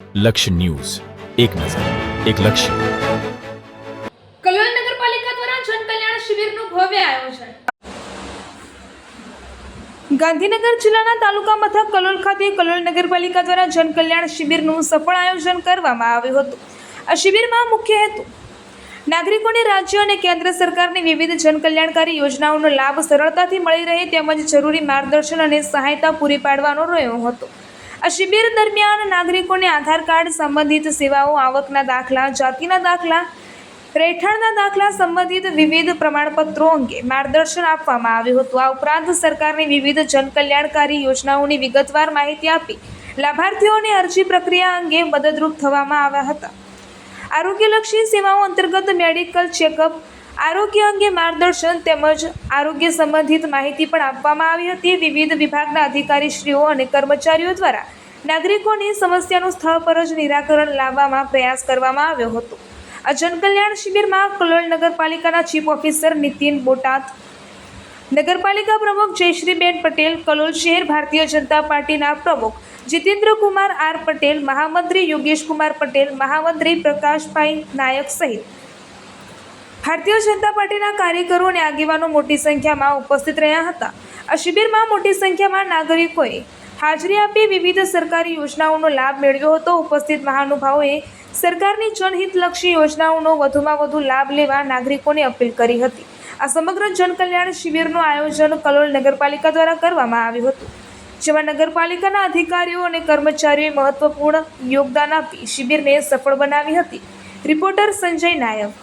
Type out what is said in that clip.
લક્ષ્ય ન્યૂઝ, એક નજર, એક લક્ષ્ય. કલોલ નગરપાલિકા દ્વારા જનકલ્યાણ શિબિરનું ભવ્ય આયોજન. ગાંધીનગર જિલ્લાના તાલુકા મથક કલોલ ખાતે કલોલ નગરપાલિકા દ્વારા જનકલ્યાણ શિબિરનું સફળ આયોજન કરવામાં આવ્યું હતું. આ શિબિરમાં મુખ્ય હેતુ નાગરિકોને રાજ્ય અને કેન્દ્ર સરકારની વિવિધ જનકલ્યાણકારી યોજનાઓનો લાભ સરળતાથી મળી રહે તેમજ જરૂરી માર્ગદર્શન અને સહાયતા પૂરી પાડવાનો રહ્યો હતો. આ શિબિર દરમિયાન નાગરિકોને આધાર કાર્ડ સંબંધિત સેવાઓ, આવકના દાખલા, જાતિના દાખલા, રહેઠાણના દાખલા સંબંધિત વિવિધ પ્રમાણપત્રો અંગે માર્ગદર્શન આપવામાં આવ્યું હતું. આ ઉપરાંત સરકારની વિવિધ જનકલ્યાણકારી યોજનાઓની વિગતવાર માહિતી આપી લાભાર્થીઓને અરજી પ્રક્રિયા અંગે મદદરૂપ થવામાં આવ્યા હતા. આરોગ્યલક્ષી સેવાઓ અંતર્ગત મેડિકલ ચેકઅપ, આરોગ્ય અંગે માર્ગદર્શન તેમજ આરોગ્ય સંબંધિત માહિતી પણ આપવામાં આવી હતી. વિવિધ વિભાગના અધિકારીશ્રીઓ અને કર્મચારીઓ દ્વારા નાગરિકોની સમસ્યાનું સ્થળ પર જ નિરાકરણ લાવવામાં પ્રયાસ કરવામાં આવ્યો હતો. આ જનકલ્યાણ શિબિરમાં કલોલ નગરપાલિકાના ચીફ ઓફિસર નીતિન બોટાત, નગરપાલિકા પ્રમુખ જયશ્રીબેન પટેલ, કલોલ શહેર ભારતીય જનતા પાર્ટીના પ્રમુખ જીતેન્દ્ર કુમાર આર પટેલ, મહામંત્રી યોગેશ કુમાર પટેલ, મહામંત્રી પ્રકાશભાઈ નાયક સહિત ભારતીય જનતા પાર્ટીના કાર્યકરો અને આગેવાનો મોટી સંખ્યામાં ઉપસ્થિત રહ્યા હતા. આ શિબિરમાં મોટી સંખ્યામાં નાગરિકોએ હાજરી આપી વિવિધ સરકારી યોજનાઓનો લાભ મેળવ્યો હતો. ઉપસ્થિત મહાનુભાવોએ સરકારની જનહિતલક્ષી યોજનાઓનો વધુમાં વધુ લાભ લેવા નાગરિકોને અપીલ કરી હતી. આ સમગ્ર જનકલ્યાણ શિબિરનું આયોજન કલોલ નગરપાલિકા દ્વારા કરવામાં આવ્યું હતું, જેમાં નગરપાલિકાના અધિકારીઓ અને કર્મચારીઓએ મહત્વપૂર્ણ યોગદાન આપી શિબિરને સફળ બનાવી હતી. રિપોર્ટર સંજય નાયક.